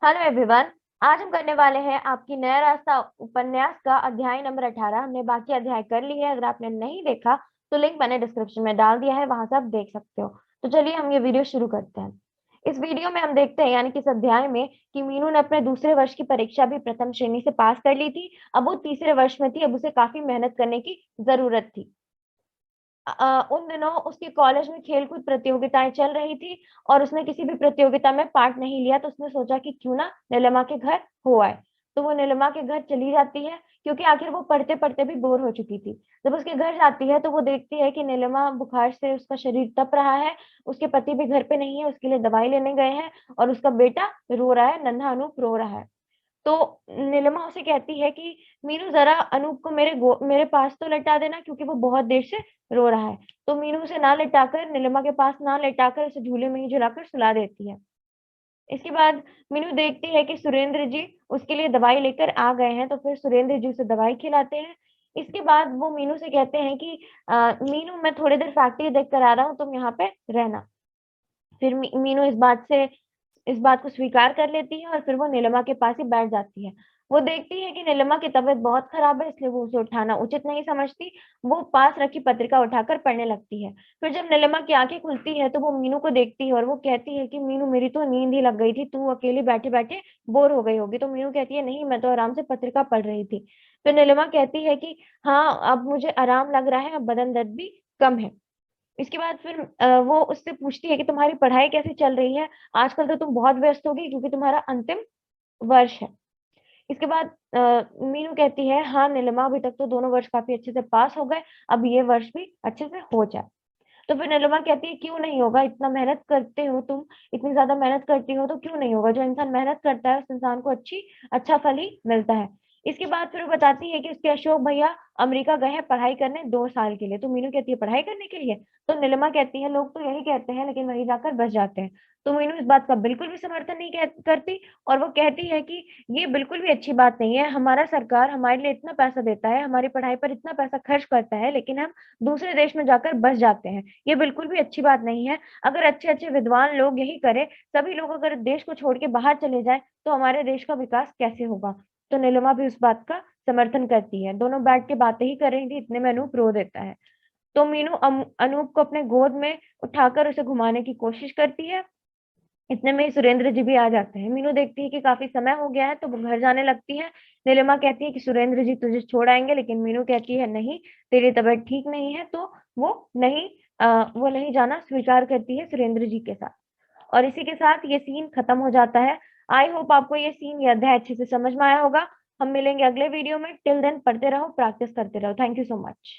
Hello everyone. आज हम करने वाले हैं आपकी नया रास्ता उपन्यास का अध्याय नंबर 18। हमने बाकी अध्याय कर ली है। अगर आपने नहीं देखा तो लिंक मैंने डिस्क्रिप्शन में डाल दिया है, वहां से आप देख सकते हो। तो चलिए हम ये वीडियो शुरू करते हैं। इस वीडियो में हम देखते हैं यानी कि इस अध्याय में कि मीनू ने अपने दूसरे वर्ष की परीक्षा भी प्रथम श्रेणी से पास कर ली थी। अब वो तीसरे वर्ष में थी, अब उसे काफी मेहनत करने की जरूरत थी। उन दिनों उसके कॉलेज में खेलकूद प्रतियोगिताएं चल रही थी और उसने किसी भी प्रतियोगिता में पार्ट नहीं लिया, तो उसने सोचा कि क्यों ना नीलिमा के घर हो आए। तो वो नीलिमा के घर चली जाती है, क्योंकि आखिर वो पढ़ते पढ़ते भी बोर हो चुकी थी। जब उसके घर जाती है तो वो देखती है कि नीलिमा बुखार से उसका शरीर तप रहा है, उसके पति भी घर पे नहीं है, उसके लिए दवाई लेने गए हैं और उसका बेटा रो रहा है, नन्हा अनूप रो रहा है। तो नीलिमा उसे कहती है कि मीनू जरा अनूप को मेरे पास तो लेटा देना, क्योंकि वो बहुत देर से रो रहा है। तो मीनू उसे ना लेटाकर, नीलिमा के पास ना लेटाकर उसे झूले में ही झुलाकर सुला देती है। इसके बाद मीनू देखती है कि सुरेंद्र जी उसके लिए दवाई लेकर आ गए हैं, तो फिर सुरेंद्र जी उसे दवाई खिलाते हैं। इसके बाद वो मीनू से कहते हैं कि मीनू मैं थोड़ी देर फैक्ट्री देख कर आ रहा हूँ, तुम यहाँ पे रहना। फिर मीनू इस बात को स्वीकार कर लेती है और फिर वो नीलिमा के पास ही बैठ जाती है। वो देखती है कि नीलिमा की तबीयत बहुत खराब है, इसलिए वो उसे उठाना उचित नहीं समझती। वो पास रखी पत्रिका उठाकर पढ़ने लगती है। फिर जब नीलिमा की आंखें खुलती है तो वो मीनू को देखती है और वो कहती है कि मीनू मेरी तो नींद ही लग गई थी, तू अकेले बैठे बैठे बोर हो गई होगी। तो मीनू कहती है नहीं, मैं तो आराम से पत्रिका पढ़ रही थी। फिर नीलिमा कहती है कि हाँ, अब मुझे आराम लग रहा है, अब बदन दर्द भी कम है। इसके बाद फिर वो उससे पूछती है कि तुम्हारी पढ़ाई कैसी चल रही है? आजकल तो तुम बहुत व्यस्त होगी, क्योंकि तुम्हारा अंतिम वर्ष है। इसके बाद मीनू कहती है हाँ नीलिमा, अभी तक तो दोनों वर्ष काफी अच्छे से पास हो गए, अब ये वर्ष भी अच्छे से हो जाए। तो फिर नीलिमा कहती है क्यों नहीं होगा, इतना मेहनत करते हो तुम, इतनी ज्यादा मेहनत करती हो तो क्यों नहीं होगा। जो इंसान मेहनत करता है उस इंसान को अच्छा फल ही मिलता है। इसके बाद फिर वो बताती है कि उसके अशोक भैया अमेरिका गए हैं पढ़ाई करने 2 साल के लिए। तो मीनू कहती है पढ़ाई करने के लिए? तो नीलिमा कहती है लोग तो यही कहते हैं, लेकिन वहीं जाकर बस जाते हैं। तो मीनू इस बात का बिल्कुल भी समर्थन नहीं करती, और वो कहती है कि ये बिल्कुल भी अच्छी बात नहीं है। हमारा सरकार हमारे लिए इतना पैसा देता है, हमारी पढ़ाई पर इतना पैसा खर्च करता है, लेकिन हम दूसरे देश में जाकर बस जाते हैं। ये बिल्कुल भी अच्छी बात नहीं है। अगर अच्छे-अच्छे विद्वान लोग यही करें, सभी लोग अगर देश को छोड़ के बाहर चले जाएँ, तो हमारे देश का विकास कैसे होगा? तो नीलिमा भी उस बात का समर्थन करती है। दोनों बैठ के बातें ही कर रही थी, इतने में अनूप रो देता है। तो मीनू अनूप को अपने गोद में उठाकर उसे घुमाने की कोशिश करती है। इतने में ही सुरेंद्र जी भी आ जाते हैं। मीनू देखती है कि काफ़ी समय हो गया है, तो वो घर जाने लगती है। नीलिमा कहती है कि सुरेंद्र जी तुझे छोड़ आएँगे, लेकिन मीनू कहती है नहीं, तेरी तबीयत ठीक नहीं है, तो वो नहीं वो नहीं जाना स्वीकार करती है सुरेंद्र जी के साथ। और इसी के साथ ये सीन खत्म हो जाता है। आई होप आपको ये सीन, ये अध्याय अच्छे से समझ में आया होगा। हम मिलेंगे अगले वीडियो में। टिल देन पढ़ते रहो, प्रैक्टिस करते रहो। Thank you so much.